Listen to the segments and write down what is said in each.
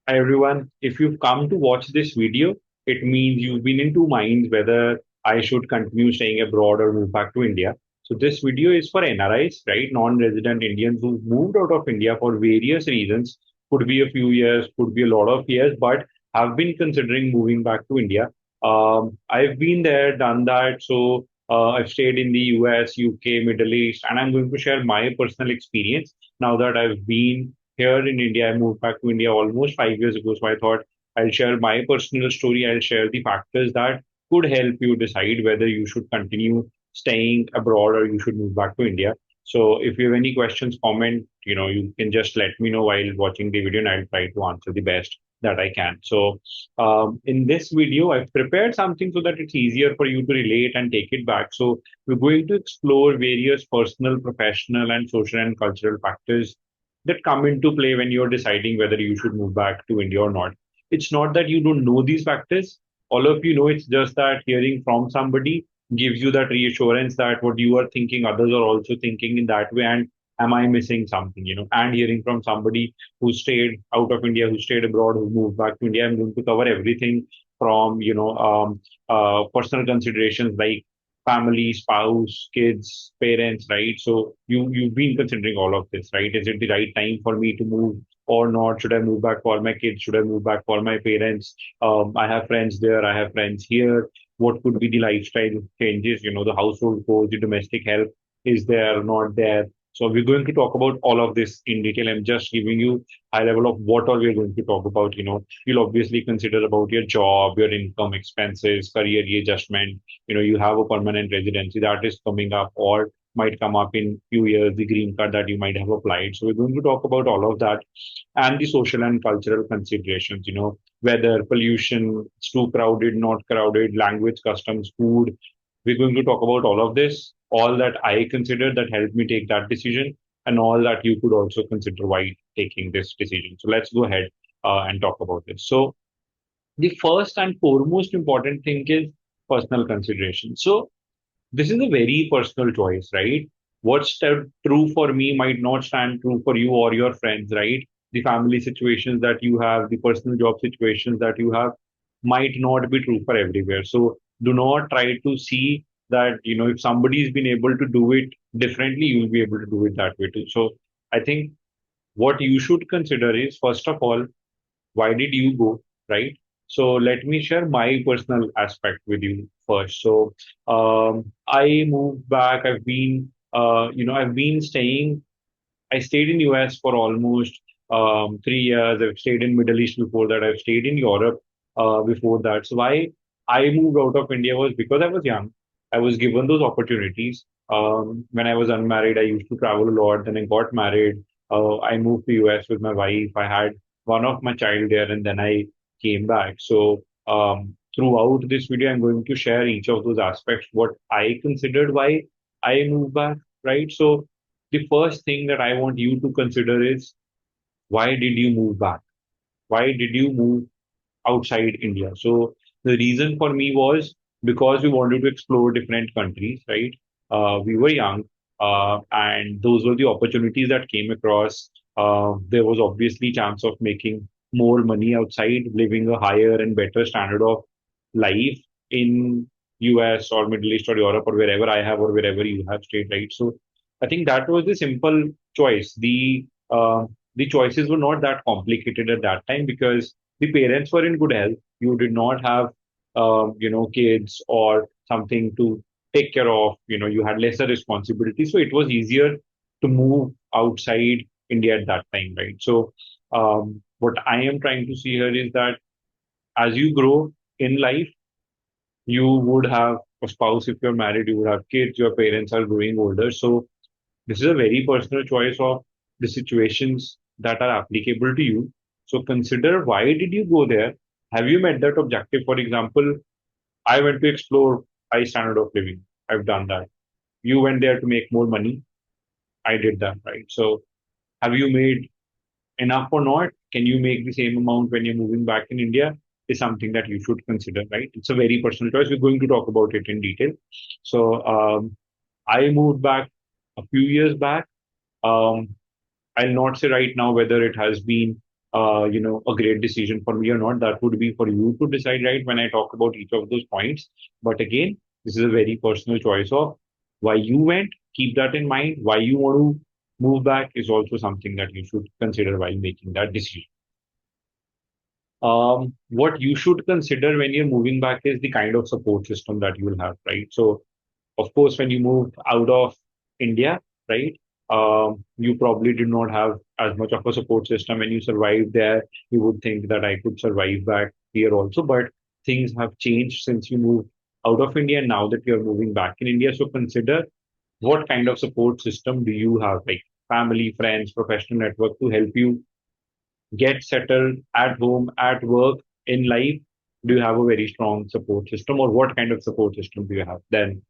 Hi everyone. If you've come to watch this video, it means you've been in two minds whether I should continue staying abroad or move back to India. So this video is for NRIs, right? Non-resident Indians who've moved out of India for various reasons. Could be a few years, could be a lot of years, but have been considering moving back to India. I've been there, done that. So I've stayed in the US, UK, Middle East, and I'm going to share my personal experience now that I've been here in India. I moved back to India almost 5 years ago. So I thought I'll share my personal story. I'll share the factors that could help you decide whether you should continue staying abroad or you should move back to India. So if you have any questions, comment, you can just let me know while watching the video and I'll try to answer the best that I can. So in this video, I've prepared something so that it's easier for you to relate and take it back. So we're going to explore various personal, professional, and social and cultural factors that come into play when you're deciding whether you should move back to India or not. It's not that you don't know these factors. All of you know, it's just that hearing from somebody gives you that reassurance that what you are thinking, others are also thinking in that way. And am I missing something? And hearing from somebody who stayed out of India, who stayed abroad, who moved back to India, I'm going to cover everything from, personal considerations like family, spouse, kids, parents, right? So you've been considering all of this, right? Is it the right time for me to move or not? Should I move back for my kids? Should I move back for my parents? I have friends there. I have friends here. What could be the lifestyle changes? The household chores, the domestic help is there, not there. So we're going to talk about all of this in detail. I'm just giving you high level of what all we're going to talk about. You'll obviously consider about your job, your income, expenses, career readjustment. You have a permanent residency that is coming up or might come up in few years, the green card that you might have applied. So we're going to talk about all of that and the social and cultural considerations, whether pollution, it's too crowded, not crowded, language, customs, food. We're going to talk about all of this, all that I consider that helped me take that decision, and all that you could also consider while taking this decision. So let's go ahead and talk about this. So the first and foremost important thing is personal consideration. So this is a very personal choice, right? True for me might not stand true for you or your friends, right? The family situations that you have, the personal job situations that you have might not be true for everywhere. So do not try to see that, if somebody's been able to do it differently, you'll be able to do it that way too. So I think what you should consider is, first of all, why did you go, right? So let me share my personal aspect with you first. So I moved back. I've been staying. I stayed in US for almost 3 years. I've stayed in Middle East before that. I've stayed in Europe before that. So why I moved out of India was because I was young. I was given those opportunities. When I was unmarried, I used to travel a lot. Then I got married. I moved to US with my wife. I had one of my child there, and then I came back. So throughout this video, I'm going to share each of those aspects, what I considered why I moved back, right? So the first thing that I want you to consider is, why did you move back? Why did you move outside India? So the reason for me was because we wanted to explore different countries, right? We were young, and those were the opportunities that came across. There was obviously chance of making more money outside, living a higher and better standard of life in US or Middle East or Europe or wherever I have or wherever you have stayed, right? So I think that was the simple choice. The choices were not that complicated at that time because the parents were in good health. You did not have, kids or something to take care of. You had lesser responsibility, so it was easier to move outside India at that time, right? So, what I am trying to see here is that as you grow in life, you would have a spouse if you're married, you would have kids, your parents are growing older. So, this is a very personal choice of the situations that are applicable to you. So consider, why did you go there? Have you met that objective? For example, I went to explore high standard of living. I've done that. You went there to make more money. I did that, right? So have you made enough or not? Can you make the same amount when you're moving back in India? Is something that you should consider, right? It's a very personal choice. We're going to talk about it in detail. So I moved back a few years back. Um, I'll not say right now whether it has been a great decision for me or not. That would be for you to decide, right? When I talk about each of those points. But again, this is a very personal choice of why you went. Keep that in mind. Why you want to move back is also something that you should consider while making that decision. What you should consider when you're moving back is the kind of support system that you will have, right? So, of course, when you move out of India, right, you probably did not have as much of a support system. When you survived there, you would think that I could survive back here also, but things have changed since you moved out of India and now that you're moving back in India. So, consider what kind of support system do you have, like family, friends, professional network to help you get settled at home, at work, in life? Do you have a very strong support system, or what kind of support system do you have? Then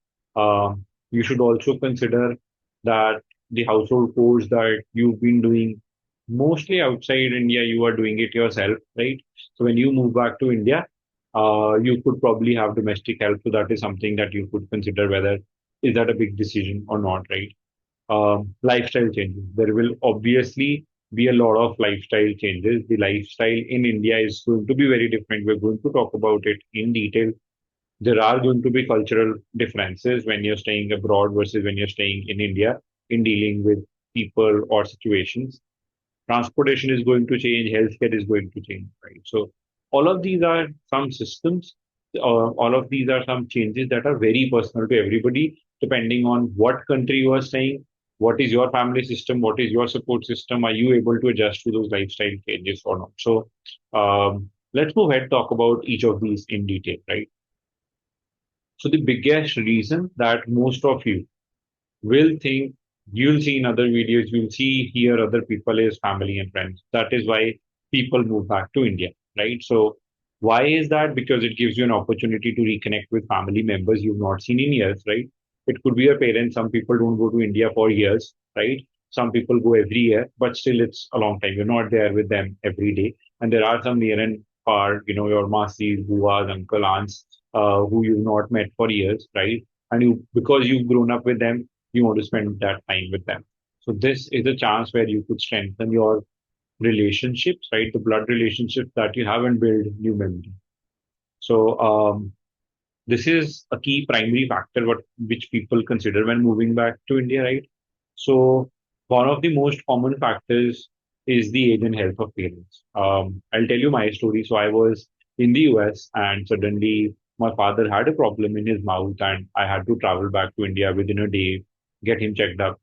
you should also consider that the household chores that you've been doing mostly outside India, you are doing it yourself, right? So when you move back to India, you could probably have domestic help. So that is something that you could consider whether is that a big decision or not, right? Lifestyle changes. There will obviously be a lot of lifestyle changes. The lifestyle in India is going to be very different. We're going to talk about it in detail. There are going to be cultural differences when you're staying abroad versus when you're staying in India in dealing with people or situations. Transportation is going to change, healthcare is going to change, right? So all of these are some systems, all of these are some changes that are very personal to everybody, depending on what country you are staying, what is your family system, what is your support system, are you able to adjust to those lifestyle changes or not? So let's move ahead, talk about each of these in detail, right? So the biggest reason that most of you will think, you'll see in other videos, you'll see here other people is family and friends. That is why people move back to India, right? So why is that? Because it gives you an opportunity to reconnect with family members you've not seen in years, right? It could be your parents. Some people don't go to India for years, right? Some people go every year, but still it's a long time. You're not there with them every day. And there are some near and far, your masis, buas, uncle, aunts, who you've not met for years, right? And you, because you've grown up with them, you want to spend that time with them. So this is a chance where you could strengthen your relationships, right? The blood relationships that you have and build new memories. So this is a key primary factor what which people consider when moving back to India, right? So one of the most common factors is the age and health of parents. I'll tell you my story. So I was in the US and suddenly my father had a problem in his mouth and I had to travel back to India within a day, get him checked up,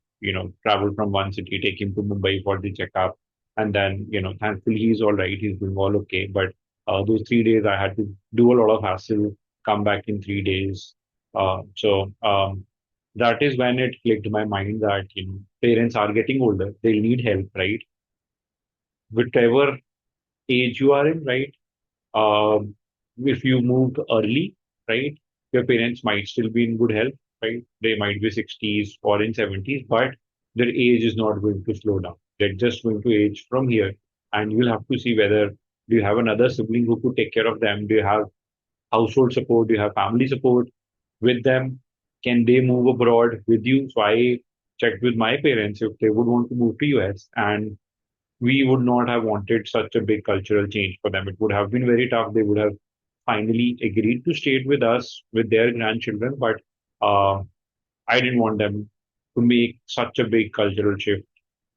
travel from one city, take him to Mumbai for the checkup. And then, thankfully he's all right. He's doing all okay. But those 3 days I had to do a lot of hassle, come back in 3 days. So that is when it clicked my mind that parents are getting older, they need help, right? Whichever age you are in, right? Um, if you moved early, right, your parents might still be in good health, right? They might be 60s or in 70s, but their age is not going to slow down. They're just going to age from here, and you'll have to see whether do you have another sibling who could take care of them? Do you have household support? Do you have family support with them? Can they move abroad with you? So I checked with my parents if they would want to move to US, and we would not have wanted such a big cultural change for them. It would have been very tough. They would have finally agreed to stay with us with their grandchildren, but uh, I didn't want them to make such a big cultural shift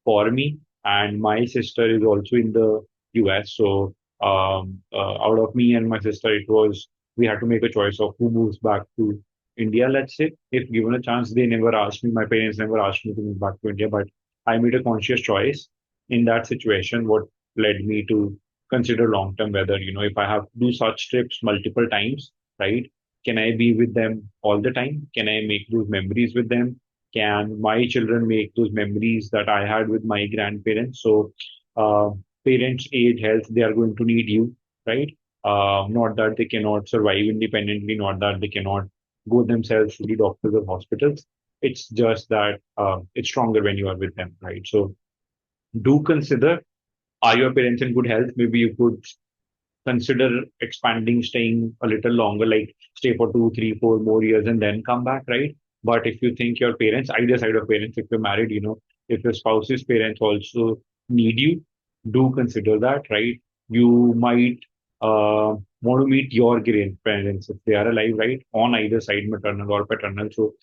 for me. And my sister is also in the US. So out of me and my sister, it was we had to make a choice of who moves back to India, let's say. If given a chance, they never asked me, my parents never asked me to move back to India, but I made a conscious choice in that situation, what led me to consider long term whether, if I have to do such trips multiple times, right? Can I be with them all the time? Can I make those memories with them? Can my children make those memories that I had with my grandparents? So, uh, parents, age, health, they are going to need you, right? Not that they cannot survive independently, not that they cannot go themselves to the doctors or hospitals. It's just that it's stronger when you are with them, right? So, do consider, are your parents in good health? Maybe you could consider expanding, staying a little longer, like stay for 2, 3, 4 more years and then come back, right? But if you think your parents, either side of parents, if you're married, if your spouse's parents also need you, do consider that, right? You might want to meet your grandparents if they are alive, right? On either side, maternal or paternal. So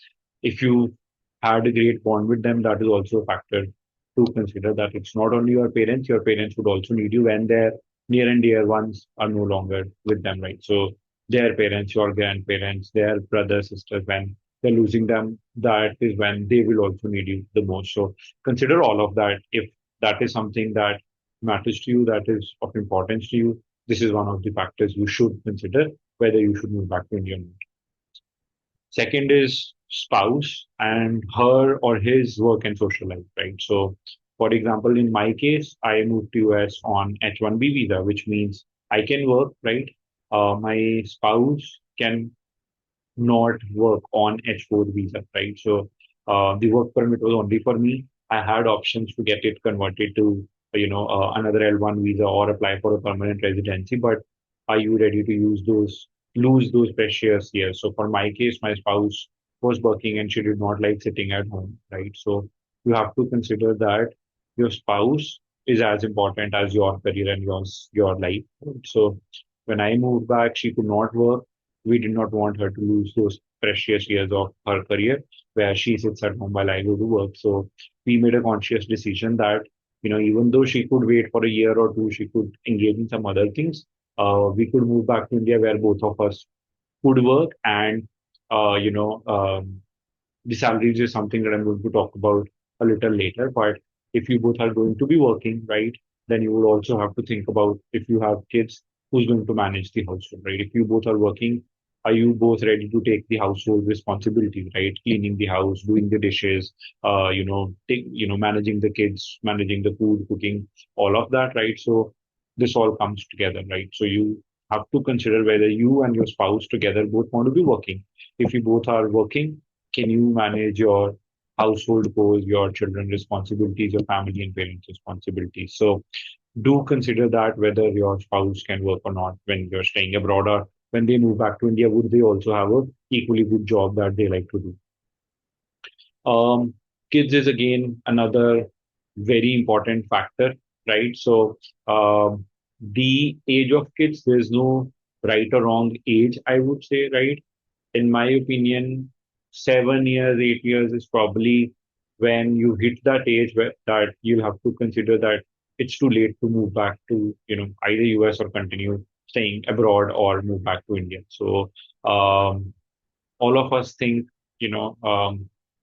if you had a great bond with them, that is also a factor to consider, that it's not only your parents would also need you when their near and dear ones are no longer with them, right? So their parents, your grandparents, their brothers, sisters, when they're losing them, that is when they will also need you the most. So consider all of that. If that is something that matters to you, that is of importance to you, this is one of the factors you should consider whether you should move back to India or not. Second is spouse and her or his work and social life, right? So, for example, in my case, I moved to US on H-1B visa, which means I can work, right? My spouse can not work on H4 visa, right? So the work permit was only for me. I had options to get it converted to, another L1 visa or apply for a permanent residency. But are you ready to lose those precious years? So for my case, my spouse was working and she did not like sitting at home, right? So you have to consider that your spouse is as important as your career and your life. Right? So when I moved back, she could not work. We did not want her to lose those precious years of her career where she sits at home while I go to work. So we made a conscious decision that, even though she could wait for a year or two, she could engage in some other things. We could move back to India where both of us could work and, uh, you know, um, the salaries is something that I'm going to talk about a little later. But if you both are going to be working, right, then you will also have to think about if you have kids, who's going to manage the household, right? If you both are working, are you both ready to take the household responsibility, right? Cleaning the house, doing the dishes, managing the kids, managing the food, cooking, all of that, right? So this all comes together, right? So you have to consider whether you and your spouse together both want to be working. If you both are working, can you manage your household goals, your children responsibilities, your family and parents responsibilities? So do consider that whether your spouse can work or not when you're staying abroad, or when they move back to India, would they also have a equally good job that they like to do? Um, Kids is again another very important factor, right? So the age of kids, there's no right or wrong age, I would say, right? In my opinion, 7 years, 8 years is probably when you hit that age where that you'll have to consider that it's too late to move back to, either US or continue staying abroad or move back to India. So all of us think, you know,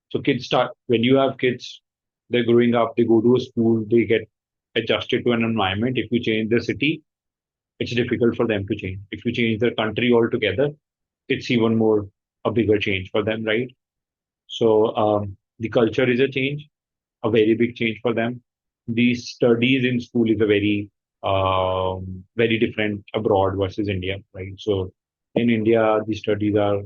so kids start, when you have kids, they're growing up, they go to a school, they get adjusted to an environment. If you change the city, it's difficult for them to change. If you change the country altogether, it's even more a bigger change for them, right? So the culture is a change, a very big change for them. The studies in school is a very different abroad versus India, right? So in India, the studies are,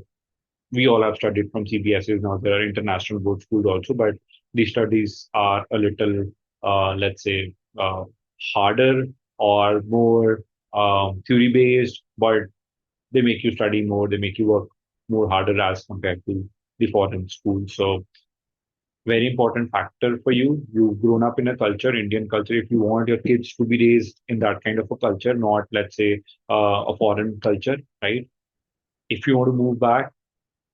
we all have studied from CBSEs. Now there are international board schools also, but the studies are a little, let's say, harder or more theory based, but they make you study more, they make you work more harder as compared to the foreign schools. So very important factor for you. You've grown up in a culture, Indian culture. If you want your kids to be raised in that kind of a culture, not let's say a foreign culture, right? If you want to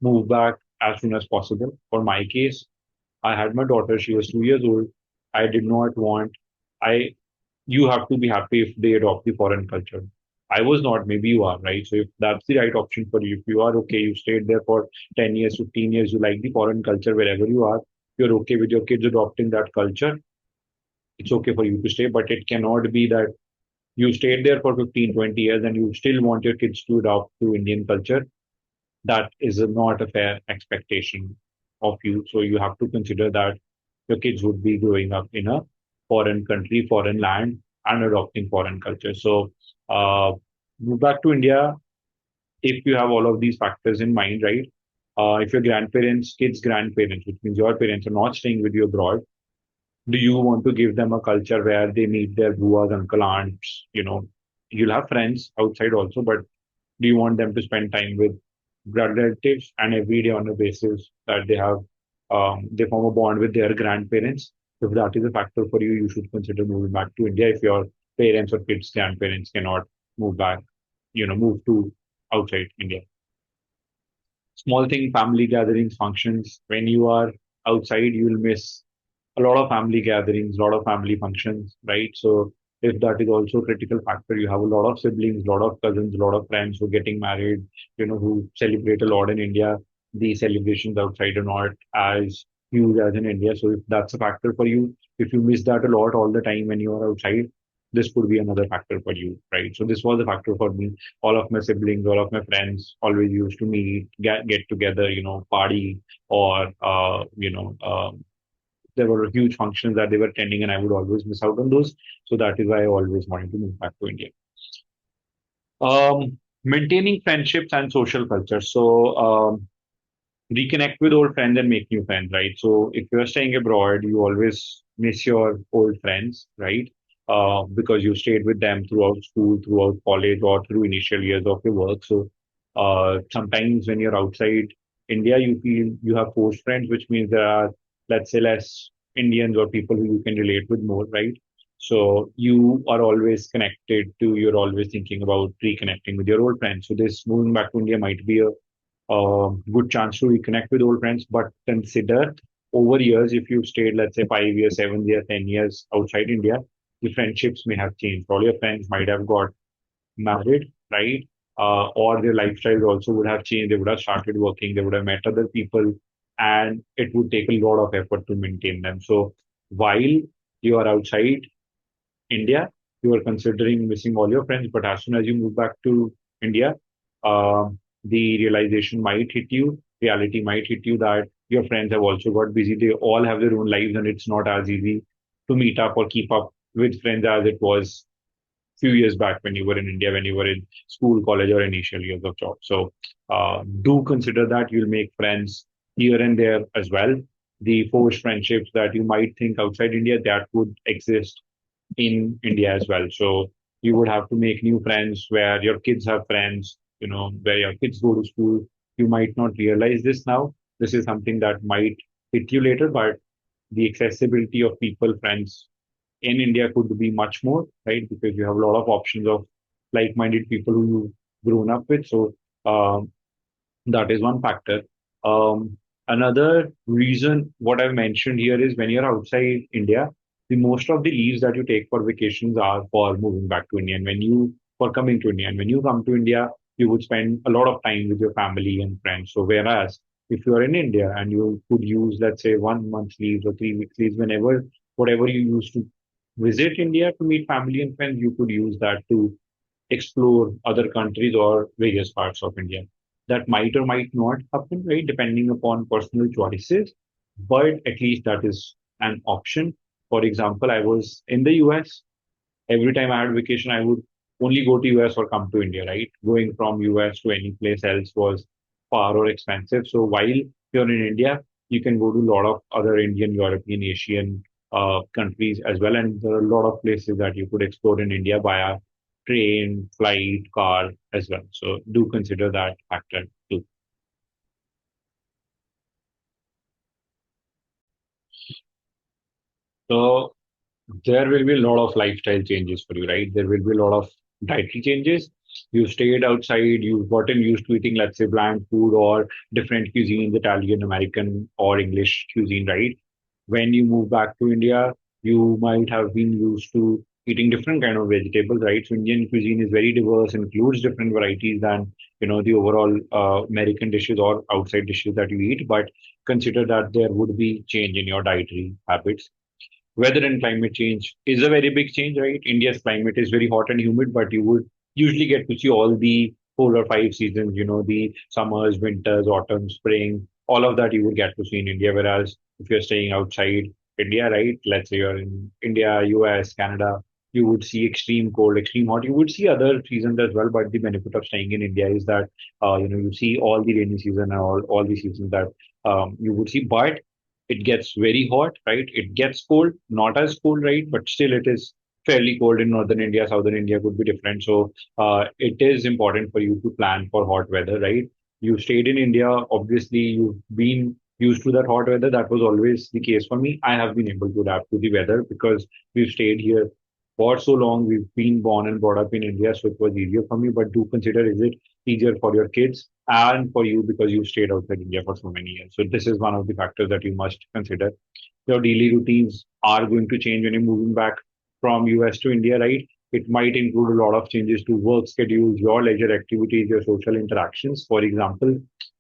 move back as soon as possible. For my case, I had my daughter, she was 2 years old. I did not want, I, you have to be happy if they adopt the foreign culture. I was not, maybe you are, right? So if that's the right option for you, if you are okay, you stayed there for 10 years, 15 years, you like the foreign culture wherever you are, you're okay with your kids adopting that culture, it's okay for you to stay, but it cannot be that you stayed there for 15, 20 years and you still want your kids to adopt to Indian culture. That is not a fair expectation of you. So you have to consider that your kids would be growing up in a foreign country, foreign land, and adopting foreign culture. So move back to India if you have all of these factors in mind, right? If your grandparents, kids' grandparents, which means your parents are not staying with you abroad, do you want to give them a culture where they meet their buas, uncle, aunts? You'll have friends outside also, but do you want them to spend time with blood relatives and every day on a basis that they form a bond with their grandparents? If that is a factor for you, you should consider moving back to India if your parents or kids, grandparents cannot move back, move to outside India. Small thing, family gatherings, functions. When you are outside, you will miss a lot of family gatherings, a lot of family functions, right? So if that is also a critical factor, you have a lot of siblings, a lot of cousins, a lot of friends who are getting married, who celebrate a lot in India. The celebrations outside are not as huge as in India. So if that's a factor for you, if you miss that a lot all the time when you are outside, this could be another factor for you, right? So this was a factor for me. All of my siblings, all of my friends always used to meet, get together, party, or there were huge functions that they were attending, and I would always miss out on those. So that is why I always wanted to move back to India. Maintaining friendships and social culture. So reconnect with old friends and make new friends, right? So if you're staying abroad, you always miss your old friends, right? Because you stayed with them throughout school, throughout college, or through initial years of your work. So sometimes when you're outside India, you feel you have forced friends, which means there are, let's say, less Indians or people who you can relate with more, right? So you are always connected to, you're always thinking about reconnecting with your old friends. So this moving back to India might be a good chance to reconnect with old friends. But consider over years, if you've stayed, let's say, 5 years, 7 years, 10 years outside India, the friendships may have changed. All your friends might have got married, right? Or their lifestyles also would have changed. They would have started working, they would have met other people, and it would take a lot of effort to maintain them. So while you are outside India, you are considering missing all your friends, but as soon as you move back to India, uh, the realization might hit you, reality might hit you that your friends have also got busy. They all have their own lives, and it's not as easy to meet up or keep up with friends as it was few years back when you were in India, when you were in school, college, or initial years of job. So do consider that you'll make friends here and there as well. The forced friendships that you might think outside India that would exist in India as well. So you would have to make new friends where your kids have friends, where your kids go to school. You might not realize this now. This is something that might hit you later, but the accessibility of people, friends in India could be much more, right? Because you have a lot of options of like-minded people who you've grown up with. So that is one factor. Another reason, what I've mentioned here is when you're outside India, the most of the leaves that you take for vacations are for moving back to India. And when you for coming to India, and when you come to India, you would spend a lot of time with your family and friends. So whereas if you are in India and you could use, let's say, 1 month leaves or 3 weeks leaves, whenever whatever you used to visit India to meet family and friends, you could use that to explore other countries or various parts of India. That might or might not happen, right? Depending upon personal choices, but at least that is an option. For example, I was in the US. Every time I had vacation, I would only go to US or come to India, right? Going from US to any place else was far or expensive. So while you're in India, you can go to a lot of other Indian, European, Asian countries as well. And there are a lot of places that you could explore in India via train, flight, car as well. So do consider that factor too. So there will be a lot of lifestyle changes for you, right? There will be a lot of dietary changes. You stayed outside, you've gotten used to eating, let's say, bland food or different cuisines, Italian, American, or English cuisine, right? When you move back to India, you might have been used to eating different kind of vegetables, right? So Indian cuisine is very diverse, includes different varieties than the overall American dishes or outside dishes that you eat. But consider that there would be change in your dietary habits. Weather and climate change is a very big change, right? India's climate is very hot and humid, but you would usually get to see all the 4 or 5 seasons, the summers, winters, autumn, spring, all of that you would get to see in India. Whereas if you're staying outside India, right, let's say you're in India, US, Canada, you would see extreme cold, extreme hot. You would see other seasons as well, but the benefit of staying in India is that you see all the rainy season and all the seasons that you would see. But it gets very hot, right? It gets cold, not as cold, right? But still, it is fairly cold in northern India. Southern India could be different. So it is important for you to plan for hot weather, right? You stayed in India, obviously, you've been used to that hot weather. That was always the case for me. I have been able to adapt to the weather because we've stayed here for so long. We've been born and brought up in India, so it was easier for me. But do consider, is it easier for your kids and for you because you stayed outside India for so many years? So this is one of the factors that you must consider. Your daily routines are going to change when you're moving back from US to India, right? It might include a lot of changes to work schedules, your leisure activities, your social interactions. For example,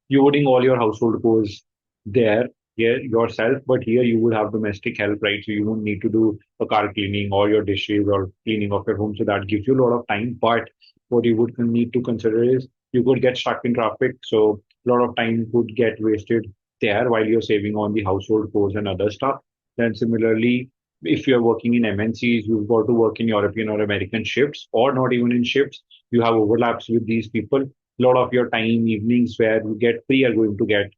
you're doing all your household chores there, here yourself, but here you would have domestic help, right? So you won't need to do a car cleaning or your dishes or cleaning of your home. So that gives you a lot of time. But what you would need to consider is you could get stuck in traffic. So a lot of time could get wasted there while you're saving on the household chores and other stuff. Then similarly, if you're working in MNCs, you've got to work in European or American shifts, or not even in shifts. You have overlaps with these people. A lot of your time, evenings where you get free are going to get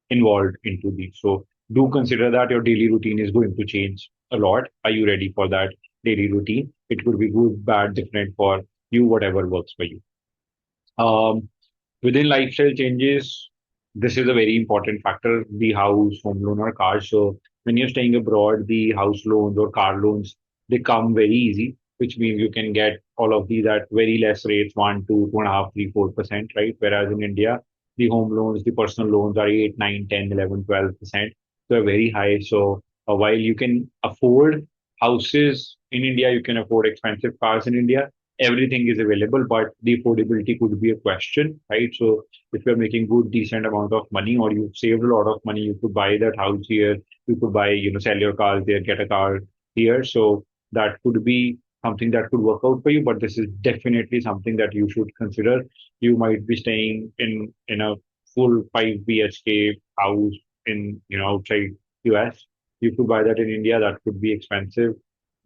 involved into these. So do consider that your daily routine is going to change a lot. Are you ready for that daily routine? It could be good, bad, different for you, whatever works for you. Um, Within lifestyle changes, this is a very important factor, the house, home loan, or car. So when you're staying abroad, the house loans or car loans, they come very easy, which means you can get all of these at very less rates, 1, 2, 2.5, 3, 4%, right? Whereas in India, the home loans, the personal loans are 8, 9, 10, 11, 12%. They're very high. So while you can afford houses in India, you can afford expensive cars in India, everything is available, but the affordability could be a question, right? So if you're making good, decent amount of money, or you've saved a lot of money, you could buy that house here. You could buy, sell your car there, get a car here. So that could be something that could work out for you. But this is definitely something that you should consider. You might be staying in a full 5 BHK house in outside US. You could buy that in India. That could be expensive,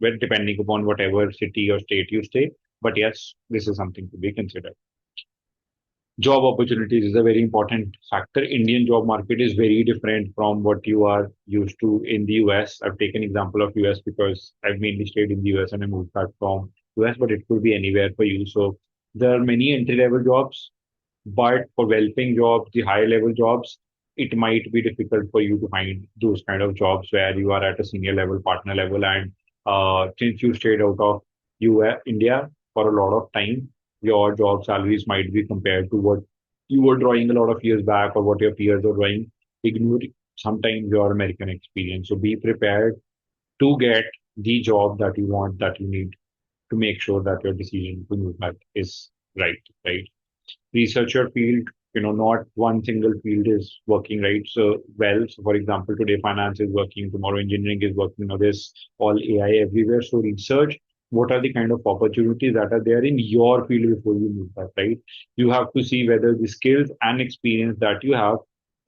well, depending upon whatever city or state you stay. But yes, this is something to be considered. Job opportunities is a very important factor. Indian job market is very different from what you are used to in the US. I've taken example of US because I've mainly stayed in the US and I moved back from US, but it could be anywhere for you. So there are many entry level jobs, but for well-paying jobs, the higher level jobs, it might be difficult for you to find those kind of jobs where you are at a senior level, partner level, and since you stayed out of India for a lot of time, your job salaries might be compared to what you were drawing a lot of years back or what your peers are drawing, ignoring sometimes your American experience. So be prepared to get the job that you want, that you need to make sure that your decision to move back is right, right? Research your field. Not one single field is working right so well. So for example, today finance is working, tomorrow engineering is working, there's all AI everywhere. So research what are the kind of opportunities that are there in your field before you move back, right? You have to see whether the skills and experience that you have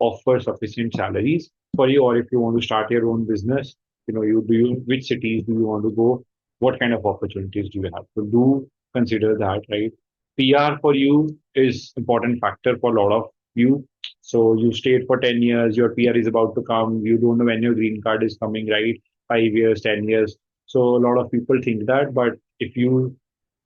offer sufficient salaries for you, or if you want to start your own business, which cities do you want to go, what kind of opportunities do you have. So do consider that, right? PR for you is important factor for a lot of you. So you stayed for 10 years, your PR is about to come, you don't know when your green card is coming, right? 5 years, 10 years. So a lot of people think that, but if you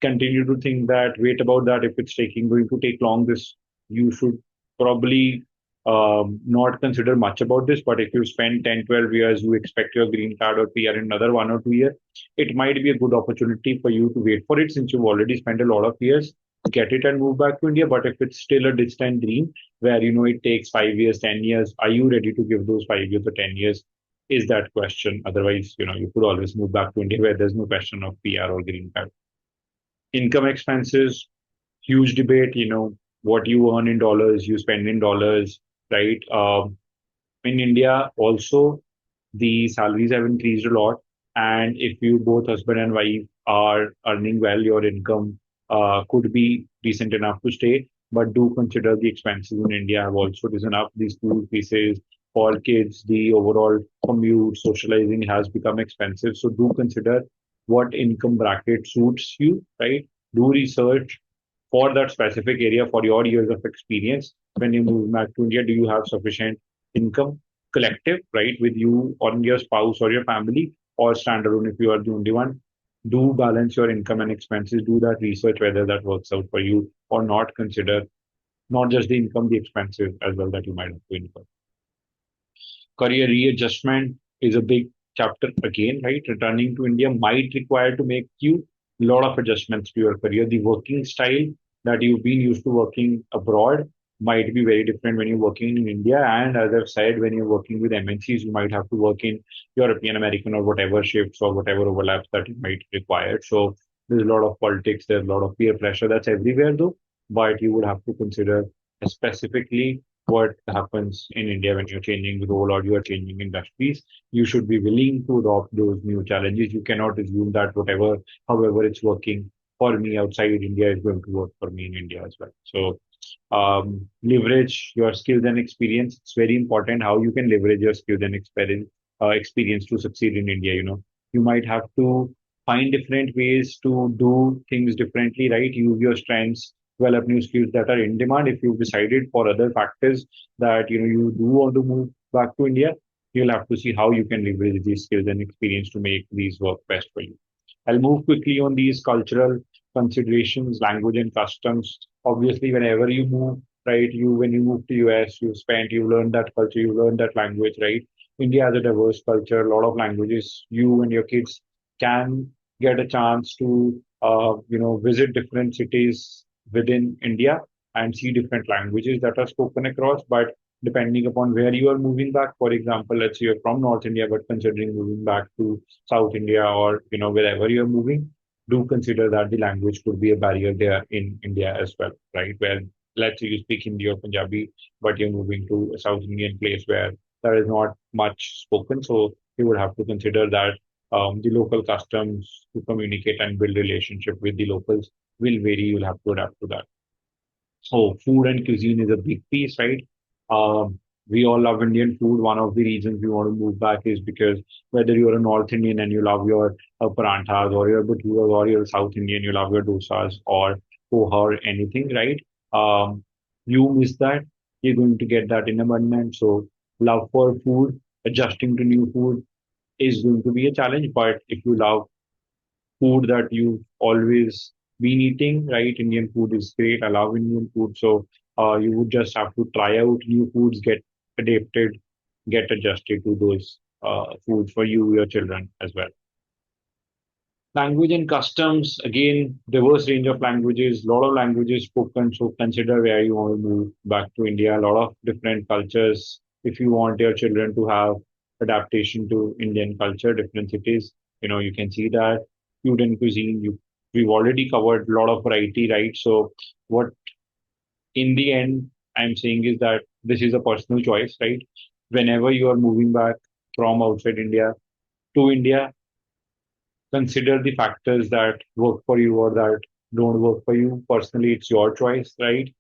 continue to think that, wait about that, if it's taking going to take long, this you should probably not consider much about this. But if you spend 10, 12 years, you expect your green card or PR in another 1 or 2 years, it might be a good opportunity for you to wait for it since you've already spent a lot of years, get it and move back to India. But if it's still a distant dream where it takes 5 years, 10 years, are you ready to give those 5 years or 10 years? Is that question. Otherwise, you could always move back to India where there's no question of PR or green card. Income expenses, huge debate. What you earn in dollars, you spend in dollars, right? In India, also the salaries have increased a lot. And if you both husband and wife are earning well, your income could be decent enough to stay. But do consider the expenses in India have also risen up. The school fees for kids, the overall commute, socializing has become expensive. So do consider what income bracket suits you, right? Do research for that specific area for your years of experience. When you move back to India, do you have sufficient income collective, right, with you or your spouse or your family, or standalone if you are the only one? Do balance your income and expenses. Do that research whether that works out for you or not. Consider not just the income, the expenses as well that you might have to incur. Career readjustment is a big chapter again, right? Returning to India might require to make you a lot of adjustments to your career. The working style that you've been used to working abroad might be very different when you're working in India. And as I've said, when you're working with MNCs, you might have to work in European, American, or whatever shifts or whatever overlaps that you might require. So there's a lot of politics, there's a lot of peer pressure that's everywhere though, but you would have to consider specifically what happens in India when you're changing role or you're changing industries. You should be willing to adopt those new challenges. You cannot assume that however it's working for me outside India is going to work for me in India as well. So leverage your skills and experience. It's very important how you can leverage your skills and experience to succeed in India. You might have to find different ways to do things differently, right? Use your strengths, develop new skills that are in demand. If you've decided for other factors that you do want to move back to India, you'll have to see how you can leverage these skills and experience to make these work best for you. I'll move quickly on these cultural considerations, language and customs. Obviously, whenever you move, right, when you move to US, you learn that culture, you learn that language, right? India has a diverse culture, a lot of languages. You and your kids can get a chance to, visit different cities within India and see different languages that are spoken across. But depending upon where you are moving back, for example, let's say you're from North India, but considering moving back to South India or wherever you're moving, do consider that the language could be a barrier there in India as well, right? Where let's say you speak Hindi or Punjabi, but you're moving to a South Indian place where there is not much spoken, so you would have to consider that the local customs to communicate and build relationship with the locals will vary. You'll have to adapt to that. So food and cuisine is a big piece, right? We all love Indian food. One of the reasons we want to move back is because whether you're a North Indian and you love your paranthas or your bhaturas, or you're South Indian, you love your dosas or poha or anything, right? You miss that. You're going to get that in abundance. So love for food, adjusting to new food is going to be a challenge. But if you love food that you've always been eating, right? Indian food is great. I love Indian food. So you would just have to try out new foods, get adapted, get adjusted to those foods for you, your children as well. Language and customs, again, diverse range of languages, lot of languages spoken. So consider where you want to move back to India, a lot of different cultures. If you want your children to have adaptation to Indian culture, different cities, you can see that food and cuisine. We've already covered a lot of variety, right? So what in the end I'm saying is that this is a personal choice, right? Whenever you are moving back from outside India to India, consider the factors that work for you or that don't work for you. Personally, it's your choice, right?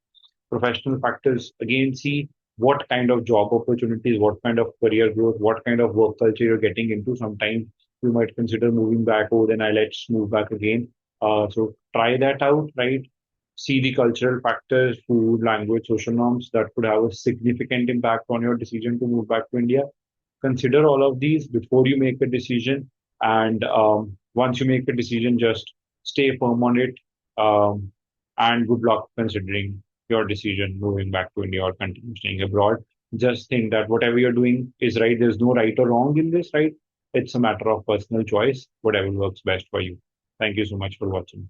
Professional factors, again, see what kind of job opportunities, what kind of career growth, what kind of work culture you're getting into. Sometimes you might consider moving back. Oh, then let's move back again. So try that out, right? See the cultural factors, food, language, social norms that could have a significant impact on your decision to move back to India. Consider all of these before you make a decision. And once you make a decision, just stay firm on it. Um, and good luck considering your decision moving back to India or continue staying abroad. Just think that whatever you're doing is right. There's no right or wrong in this, right? It's a matter of personal choice, whatever works best for you. Thank you so much for watching.